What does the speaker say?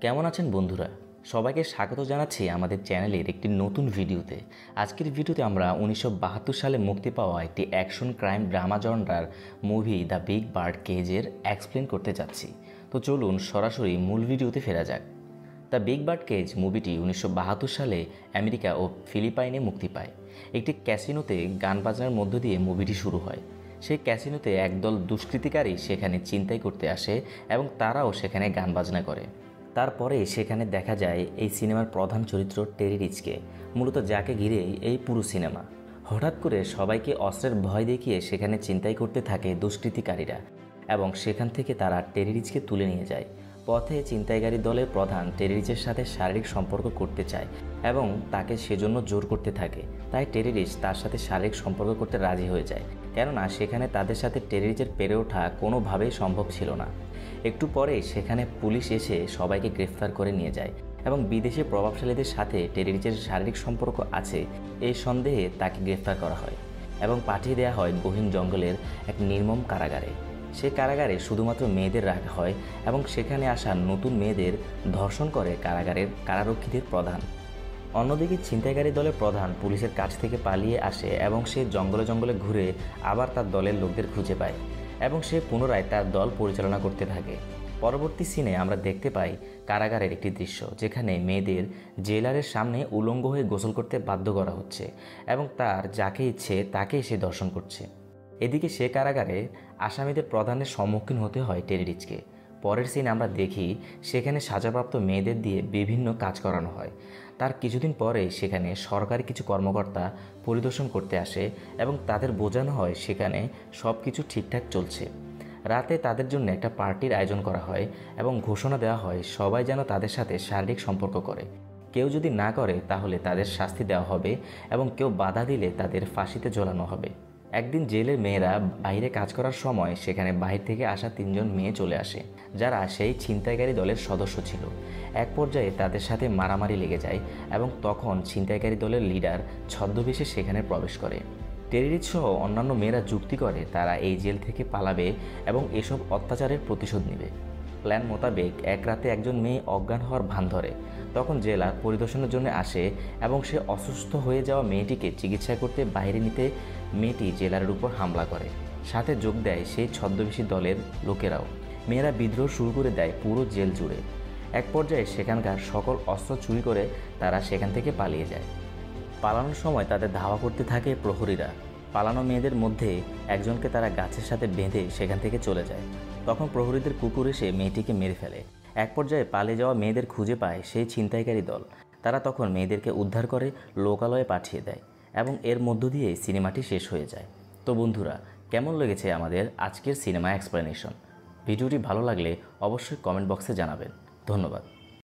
কেমন আছেন বন্ধুরা? সবাইকে স্বাগত জানাচ্ছি আমাদের চ্যানেলের একটি নতুন ভিডিওতে। আজকের ভিডিওতে আমরা 1972 সালে মুক্তি পাওয়া একটি অ্যাকশন ক্রাইম ড্রামা জনরার মুভি দ্য বিগ বার্ড কেজের এক্সপ্লেন করতে যাচ্ছি। তো চলুন সরাসরি মূল ভিডিওতে ফেরা যাক। দ্য বিগ বার্ড কেজ মুভিটি 1972 সালে আমেরিকা ও ফিলিপাইনে মুক্তি পায়। একটি ক্যাসিনোতে গান বাজনার মধ্য দিয়ে মুভিটি শুরু হয়। সেই ক্যাসিনোতে একদল দুষ্কৃতিকারী সেখানে ছিনতাই করতে আসে এবং তারাও সেখানে গান বাজনা করে। তারপরে সেখানে দেখা যায় এই সিনেমার প্রধান চরিত্র টেরি রিচকে, মূলত যাকে ঘিরেই এই পুরো সিনেমা। হঠাৎ করে সবাইকে অস্ত্রের ভয় দেখিয়ে সেখানে ছিনতাই করতে থাকে দুষ্কৃতিকারীরা এবং সেখান থেকে তারা টেরি রিচকে তুলে নিয়ে যায়। পথে ছিনতাইকারী দলের প্রধান টেরি রিচের সাথে শারীরিক সম্পর্ক করতে চায় এবং তাকে সেজন্য জোর করতে থাকে। তাই টেরি রিচ তার সাথে শারীরিক সম্পর্ক করতে রাজি হয়ে যায়, কেননা সেখানে তাদের সাথে টেরি রিচের পেরে ওঠা কোনোভাবেই সম্ভব ছিল না। একটু পরে সেখানে পুলিশ এসে সবাইকে গ্রেফতার করে নিয়ে যায় এবং বিদেশি প্রভাবশালীদের সাথে টেরি রিচের শারীরিক সম্পর্ক আছে এই সন্দেহে তাকে গ্রেফতার করা হয় এবং পাঠিয়ে দেওয়া হয় গহীন জঙ্গলের এক নির্মম কারাগারে। সে কারাগারে শুধুমাত্র মেয়েদের রাখা হয় এবং সেখানে আসা নতুন মেয়েদের ধর্ষণ করে কারাগারের কারারক্ষীদের প্রধান। অন্যদিকে ছিনতাইকারী দলের প্রধান পুলিশের কাছ থেকে পালিয়ে আসে এবং সে জঙ্গলে জঙ্গলে ঘুরে আবার তার দলের লোকদের খুঁজে পায় এবং সে পুনরায় তার দল পরিচালনা করতে থাকে। পরবর্তী সিনে আমরা দেখতে পাই কারাগারের একটি দৃশ্য, যেখানে মেয়েদের জেলারের সামনে উলঙ্গ হয়ে গোসল করতে বাধ্য করা হচ্ছে এবং তার যাকে ইচ্ছে তাকেই সে দর্শন করছে। এদিকে সে কারাগারে আসামিদের প্রধানের সম্মুখীন হতে হয় টেরি রিচকে। পরের সিন আমরা দেখি সেখানে সাজাপ্রাপ্ত মেয়েদের দিয়ে বিভিন্ন কাজ করানো হয়। তার কিছুদিন পরে সেখানে সরকারি কিছু কর্মকর্তা পরিদর্শন করতে আসে এবং তাদের বোঝানো হয় সেখানে সব কিছু ঠিকঠাক চলছে। রাতে তাদের জন্য একটা পার্টির আয়োজন করা হয় এবং ঘোষণা দেওয়া হয় সবাই যেন তাদের সাথে শারীরিক সম্পর্ক করে। কেউ যদি না করে তাহলে তাদের শাস্তি দেওয়া হবে এবং কেউ বাধা দিলে তাদের ফাঁসিতে ঝোলানো হবে। একদিন জেলের মেয়েরা বাইরে কাজ করার সময় সেখানে বাইরে থেকে আসা 3 জন মেয়ে চলে আসে, যারা সেই ছিনতাইকারী দলের সদস্য ছিল। এক পর্যায়ে তাদের সাথে মারামারি লেগে যায় এবং তখন ছিনতাইকারী দলের লিডার ছদ্মবেশে সেখানে প্রবেশ করে। টেরি রিচ সহ অন্যান্য মেয়েরা যুক্তি করে তারা এই জেল থেকে পালাবে এবং এসব অত্যাচারের প্রতিশোধ নেবে। প্ল্যান মোতাবেক এক রাতে একজন মেয়ে অজ্ঞান হওয়ার ভান ধরে। তখন জেলার পরিদর্শনের জন্য আসে এবং সে অসুস্থ হয়ে যাওয়া মেয়েটিকে চিকিৎসা করতে বাইরে নিতে মেয়েটি জেলারের উপর হামলা করে। সাথে যোগ দেয় সেই ছদ্মবেশী দলের লোকেরাও। মেয়েরা বিদ্রোহ শুরু করে দেয় পুরো জেল জুড়ে। এক পর্যায়ে সেখানকার সকল অস্ত্র চুরি করে তারা সেখান থেকে পালিয়ে যায়। পালানোর সময় তাদের ধাওয়া করতে থাকে প্রহরীরা। পালানো মেয়েদের মধ্যে একজনকে তারা গাছের সাথে বেঁধে সেখান থেকে চলে যায়। তখন প্রহরীদের কুকুর এসে মেয়েটিকে মেরে ফেলে। এক পর্যায়ে পালিয়ে যাওয়া মেয়েদের খুঁজে পায় সেই ছিনতাইকারী দল। তারা তখন মেয়েদেরকে উদ্ধার করে লোকালয়ে পাঠিয়ে দেয় এবং এর মধ্য দিয়ে সিনেমাটি শেষ হয়ে যায়। তো বন্ধুরা, কেমন লেগেছে আমাদের আজকের সিনেমা এক্সপ্লেনেশন? ভিডিওটি ভালো লাগলে অবশ্যই কমেন্ট বক্সে জানাবেন। ধন্যবাদ।